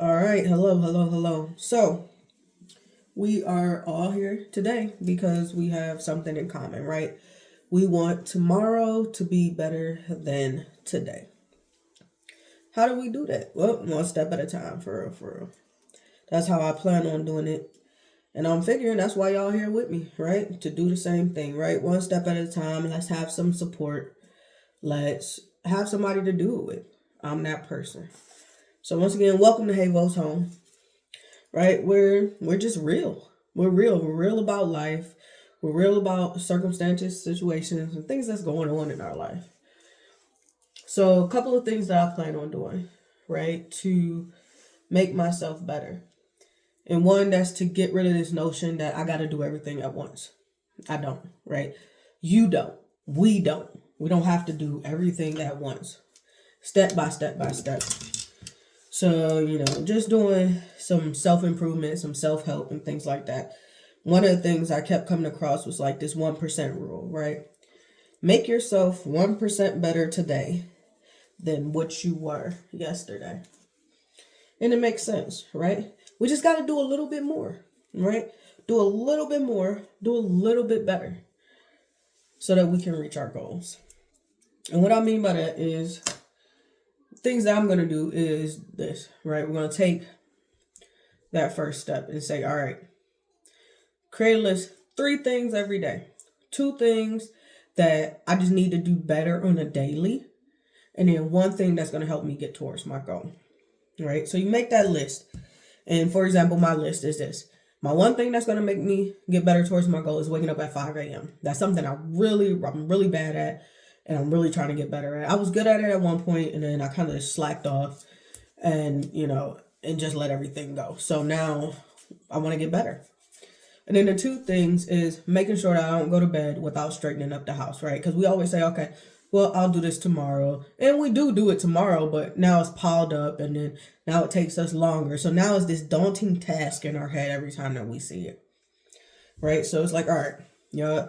All right, hello. So, we are all here today because we have something in common, right? We want tomorrow to be better than today. How do we do that? Well, one step at a time, for real. That's how I plan on doing it. And I'm figuring that's why y'all here with me, right? To do the same thing, right? One step at a time. Let's have some support. Let's have somebody to do it with. I'm that person. So once again, welcome to Havo's Home. Right? We're just real. We're real. We're real about life. We're real about circumstances, situations, and things that's going on in our life. So a couple of things that I plan on doing, right, to make myself better. And one that's to get rid of this notion that I got to do everything at once. I don't, right? You don't. We don't. We don't have to do everything at once. Step by step by step. So, just doing some self improvement, some self help, and things like that. One of the things I kept coming across was like this 1% rule, right? Make yourself 1% better today than what you were yesterday. And it makes sense, right? We just got to do a little bit more, right? Do a little bit more, do a little bit better so that we can reach our goals. And what I mean by that is things that I'm going to do is this, right? We're going to take that first step and say, all right, create a list, 3 things every day, 2 things that I just need to do better on a daily, and then 1 thing that's going to help me get towards my goal, right? So you make that list. And for example, my list is this. My 1 thing that's going to make me get better towards my goal is waking up at 5 a.m. That's something I'm really bad at, and I'm really trying to get better at. I was good at it at one point, and then I kind of slacked off and, and just let everything go. So now I want to get better. And then the 2 things is making sure that I don't go to bed without straightening up the house, right? Because we always say, okay, well, I'll do this tomorrow. And we do it tomorrow, but now it's piled up and then now it takes us longer. So now it's this daunting task in our head every time that we see it, right? So it's like, all right,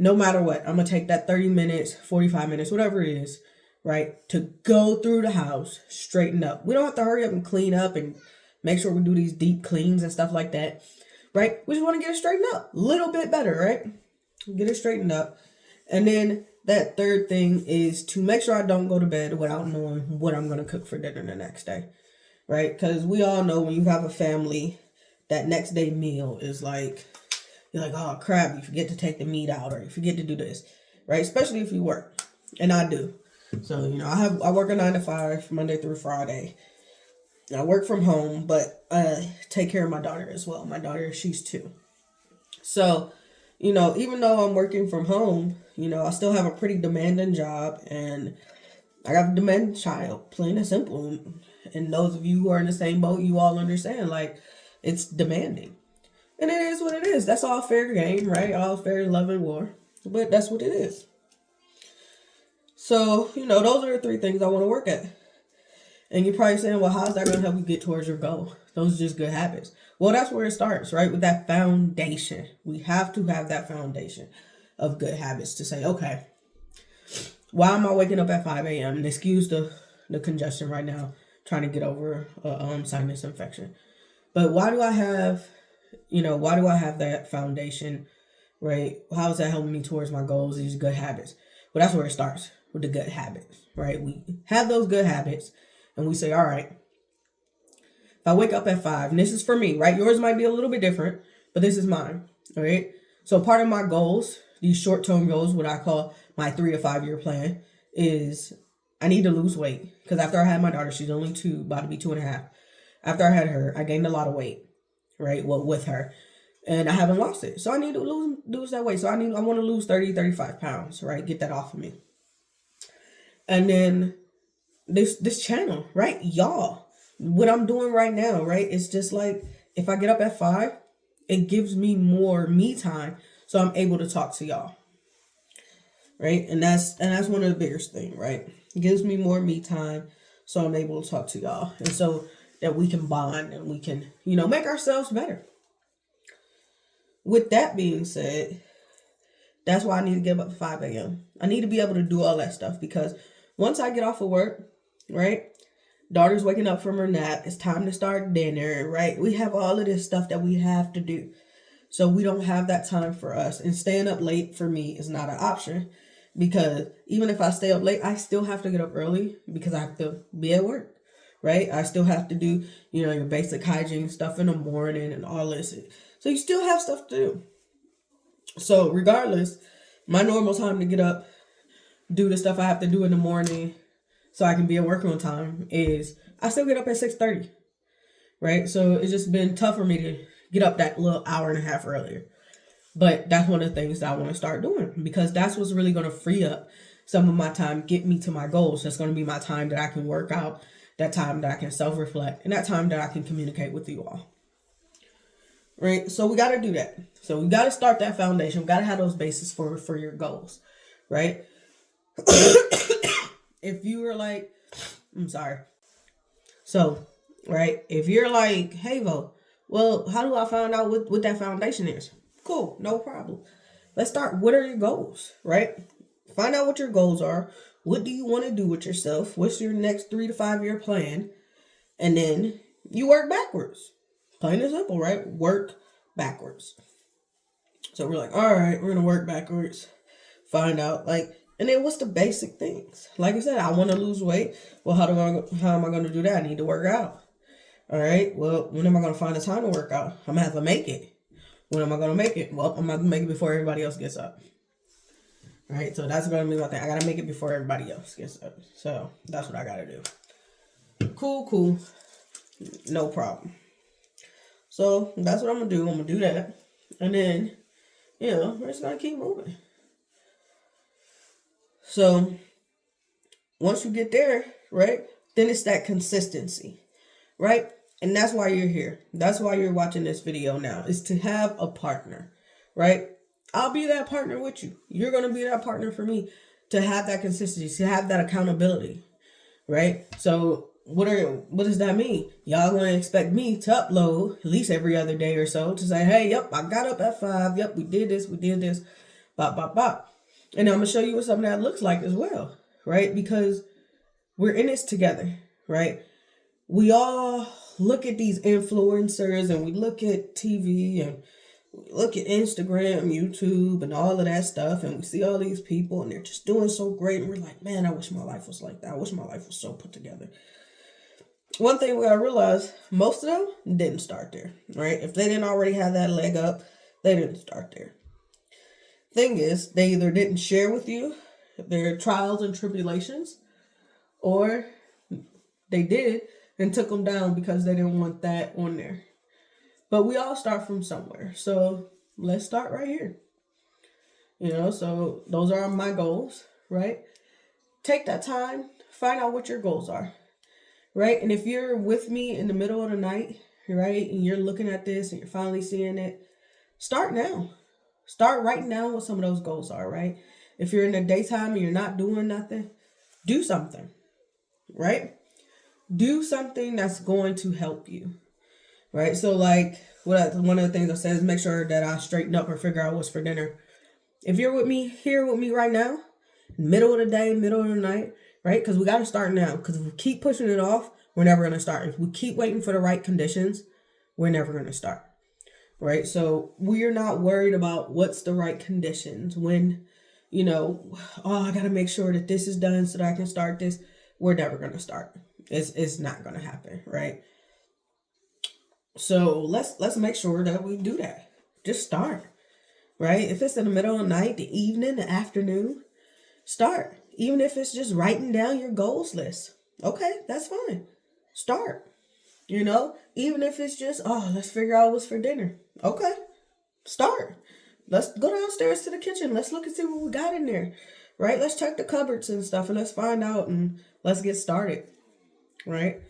no matter what, I'm going to take that 30 minutes, 45 minutes, whatever it is, right, to go through the house, straighten up. We don't have to hurry up and clean up and make sure we do these deep cleans and stuff like that, right? We just want to get it straightened up a little bit better, right? Get it straightened up. And then that 3rd thing is to make sure I don't go to bed without knowing what I'm going to cook for dinner the next day, right? Because we all know when you have a family, that next day meal is like, you're like, oh crap, you forget to take the meat out or you forget to do this, right? Especially if you work. And I do. So, I work a 9 to 5, Monday through Friday. I work from home, but I take care of my daughter as well. My daughter, she's 2. So, even though I'm working from home, I still have a pretty demanding job and I got a demanding child, plain and simple. And those of you who are in the same boat, you all understand, like, it's demanding. And it is what it is. That's all fair game, right? All fair love and war. But that's what it is. So, those are the 3 things I want to work at. And you're probably saying, well, how's that going to help you get towards your goal? Those are just good habits. Well, that's where it starts, right? With that foundation. We have to have that foundation of good habits to say, okay, why am I waking up at 5 a.m.? And excuse the congestion right now, trying to get over a sinus infection. But why do I have that foundation, right? How is that helping me towards my goals, these good habits? Well, that's where it starts, with the good habits, right? We have those good habits and we say, all right, if I wake up at 5, and this is for me, right? Yours might be a little bit different, but this is mine, all right? So part of my goals, these short-term goals, what I call my 3 to 5 year plan, is I need to lose weight. Because after I had my daughter, she's only 2, about to be 2.5. After I had her, I gained a lot of weight, right? Well, with her. And I haven't lost it. So I need to lose that weight. So I want to lose 30, 35 pounds, right? Get that off of me. And then this channel, right? Y'all, what I'm doing right now, right? It's just like, if I get up at 5, it gives me more me time. So I'm able to talk to y'all. Right? And that's one of the biggest things, right? It gives me more me time. So I'm able to talk to y'all. And so that we can bond and we can, make ourselves better. With that being said, that's why I need to get up at 5 a.m. I need to be able to do all that stuff because once I get off of work, right, Daughter's waking up from her nap. It's time to start dinner, right? We have all of this stuff that we have to do. So we don't have that time for us. And staying up late for me is not an option, because even if I stay up late, I still have to get up early because I have to be at work, right? I still have to do, your basic hygiene stuff in the morning and all this. So you still have stuff to do. So regardless, my normal time to get up, do the stuff I have to do in the morning so I can be at work on time is I still get up at 6:30, right? So it's just been tough for me to get up that little hour and a half earlier. But that's one of the things that I want to start doing, because that's what's really going to free up some of my time, get me to my goals. That's going to be my time that I can work out, that time that I can self-reflect, and that time that I can communicate with you all. Right? So we got to do that. So we got to start that foundation. We got to have those bases for your goals, right? If you were like, I'm sorry. So, right, if you're like, hey, Vo, well, how do I find out what that foundation is? Cool, no problem. Let's start. What are your goals, right? Find out what your goals are. What do you want to do with yourself? What's your next 3 to 5 year plan? And then you work backwards. Plain and simple, right? Work backwards. So we're like, all right, we're going to work backwards. Find out, and then what's the basic things? Like I said, I want to lose weight. Well, how am I going to do that? I need to work out. All right. Well, when am I going to find the time to work out? I'm going to have to make it. When am I going to make it? Well, I'm going to have to make it before everybody else gets up. All right. So that's going to be my thing. I got to make it before everybody else gets up. So that's what I got to do. Cool. No problem. So that's what I'm going to do. I'm going to do that. And then, we're just going to keep moving. So once you get there, right, then it's that consistency, right? And that's why you're here. That's why you're watching this video now, is to have a partner, right? I'll be that partner with you. You're going to be that partner for me, to have that consistency, to have that accountability, right? So what does that mean? Y'all going to expect me to upload at least every other day or so, to say, hey, yep, I got up at 5. Yep, we did this, bop. And I'm going to show you what something that looks like as well, right? Because we're in this together, right? We all look at these influencers, and we look at TV, and we look at Instagram, YouTube, and all of that stuff, and we see all these people, and they're just doing so great, and we're like, man, I wish my life was like that. I wish my life was so put together. One thing we gotta realize, most of them didn't start there, right? If they didn't already have that leg up, they didn't start there. Thing is, they either didn't share with you their trials and tribulations, or they did and took them down because they didn't want that on there. But we all start from somewhere. So let's start right here. So those are my goals, right? Take that time, find out what your goals are, right? And if you're with me in the middle of the night, right, and you're looking at this and you're finally seeing it, start now. Start writing down what some of those goals are, right? If you're in the daytime and you're not doing nothing, do something, right? Do something that's going to help you, right? So one of the things I said is make sure that I straighten up or figure out what's for dinner. If you're here with me right now, middle of the day, middle of the night, right? Because we got to start now. Because if we keep pushing it off, we're never going to start. If we keep waiting for the right conditions, we're never going to start. Right? So we're not worried about what's the right conditions. When, I got to make sure that this is done so that I can start this. We're never going to start. It's not going to happen, right? So let's make sure that we do that. Just start, right? If it's in the middle of the night, the evening, the afternoon, start. Even if it's just writing down your goals list. Okay, that's fine. Start. Even if it's just, let's figure out what's for dinner. Okay, start. Let's go downstairs to the kitchen. Let's look and see what we got in there, right? Let's check the cupboards and stuff, and let's find out, and let's get started, right?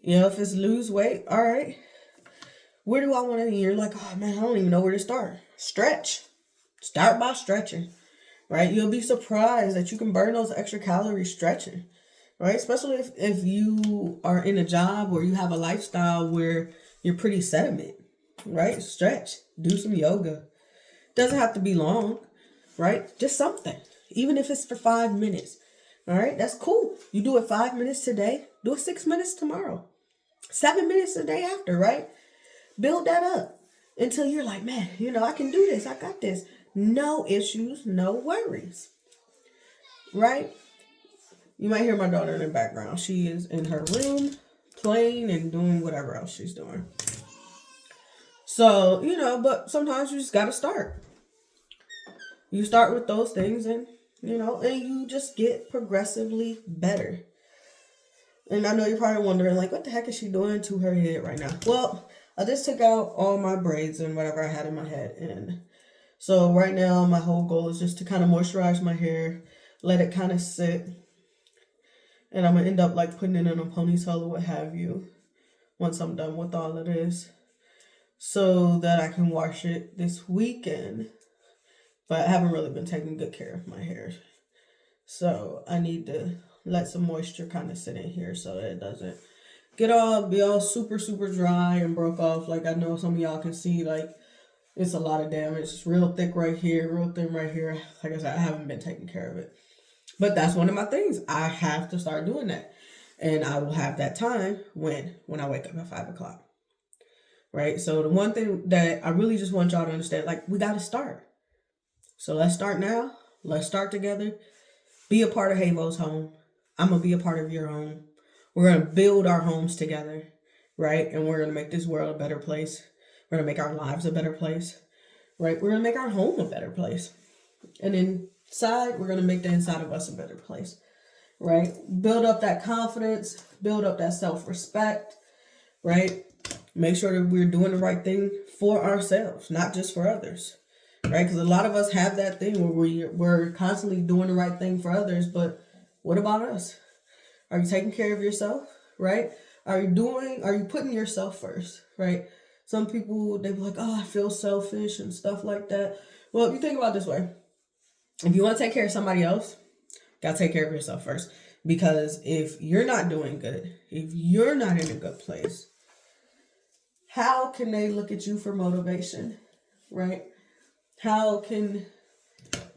If it's lose weight, all right. Where do I want to? You're like, oh man, I don't even know where to start. Stretch. Start by stretching, right? You'll be surprised that you can burn those extra calories stretching. Right? Especially if you are in a job or you have a lifestyle where you're pretty sediment, right? Stretch, do some yoga. Doesn't have to be long, right? Just something. Even if it's for 5 minutes, All right, that's cool. You do it 5 minutes today, do it 6 minutes tomorrow, 7 minutes the day after, right? Build that up until you're like, man, I can do this. I got this. No issues, no worries, right? You might hear my daughter in the background. She is in her room playing and doing whatever else she's doing. So, but sometimes you just got to start. You start with those things and you just get progressively better. And I know you're probably wondering, like, what the heck is she doing to her head right now? Well, I just took out all my braids and whatever I had in my head. And so right now, my whole goal is just to kind of moisturize my hair, let it kind of sit. And I'm going to end up, like, putting it in a ponytail or what have you once I'm done with all of this, so that I can wash it this weekend. But I haven't really been taking good care of my hair. So I need to let some moisture kind of sit in here so that it doesn't be all super, super dry and broke off. Like I know some of y'all can see, like, it's a lot of damage. It's real thick right here, real thin right here. Like I said, I haven't been taking care of it. But that's one of my things. I have to start doing that. And I will have that time when I wake up at 5 o'clock. Right? So the one thing that I really just want y'all to understand, like, we got to start. So let's start now. Let's start together. Be a part of Havo's home. I'm going to be a part of your home. We're going to build our homes together, right? And we're going to make this world a better place. We're going to make our lives a better place, right? We're going to make our home a better place. And inside, we're going to make the inside of us a better place, right? Build up that confidence, build up that self-respect, right? Make sure that we're doing the right thing for ourselves, not just for others. Right? Because a lot of us have that thing where we're constantly doing the right thing for others, but what about us? Are you taking care of yourself? Right? Are you putting yourself first? Right? Some people, they be like, oh, I feel selfish and stuff like that. Well, if you think about it this way, if you want to take care of somebody else, you gotta take care of yourself first. Because if you're not doing good, if you're not in a good place, how can they look at you for motivation? Right? How can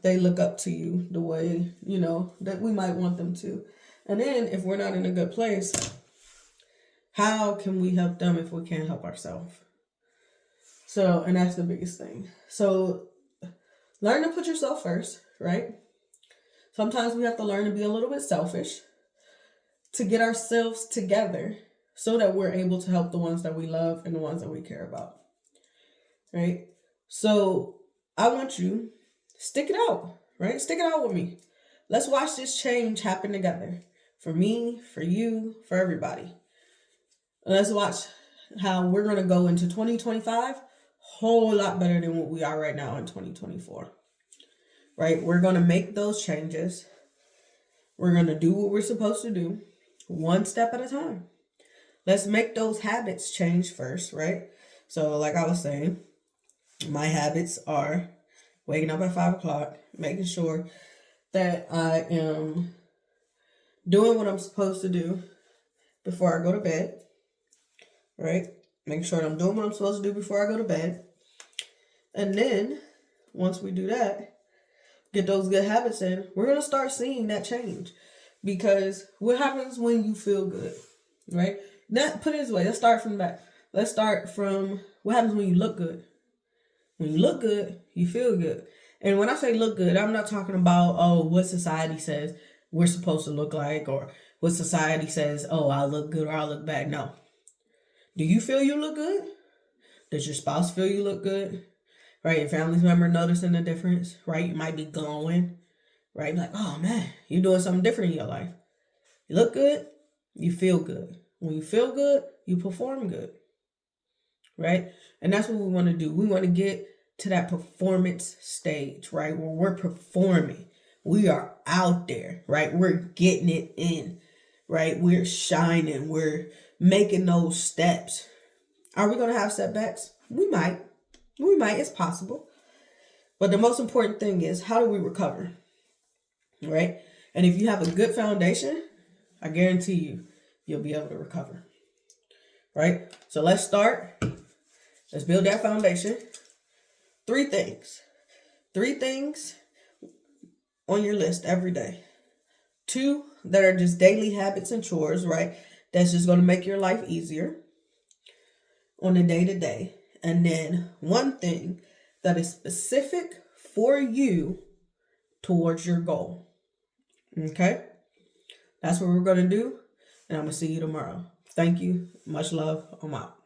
they look up to you the way, that we might want them to? And then if we're not in a good place, how can we help them if we can't help ourselves? So, and that's the biggest thing. So learn to put yourself first, right? Sometimes we have to learn to be a little bit selfish to get ourselves together so that we're able to help the ones that we love and the ones that we care about, right? So I want you to stick it out, right? Stick it out with me. Let's watch this change happen together. For me, for you, for everybody. Let's watch how we're going to go into 2025 a whole lot better than what we are right now in 2024. Right? We're going to make those changes. We're going to do what we're supposed to do, one step at a time. Let's make those habits change first, right? So like I was saying, my habits are waking up at 5 o'clock, making sure that I am doing what I'm supposed to do before I go to bed, right? Making sure that I'm doing what I'm supposed to do before I go to bed. And then, once we do that, get those good habits in, we're going to start seeing that change. Because what happens when you feel good, right? Put it this way, let's start from the back. Let's start from what happens when you look good. When you look good, you feel good. And when I say look good, I'm not talking about, what society says we're supposed to look like, or what society says, I look good or I look bad. No. Do you feel you look good? Does your spouse feel you look good? Right? Your family member noticing the difference, right? You might be glowing, right? Like, oh man, you're doing something different in your life. You look good, you feel good. When you feel good, you perform good, right? And that's what we want to do. We want to get to that performance stage, right? Where we're performing. We are out there, right? We're getting it in, right? We're shining. We're making those steps. Are we going to have setbacks? We might. It's possible. But the most important thing is, how do we recover, right? And if you have a good foundation, I guarantee you'll be able to recover, right? So let's start. Let's build that foundation. 3 things. 3 things on your list every day 2 that are just daily habits and chores, right? That's just going to make your life easier on a day to day. And then 1 thing that is specific for you towards your goal. Okay? That's what we're going to do. And I'm going to see you tomorrow. Thank you. Much love. I'm out.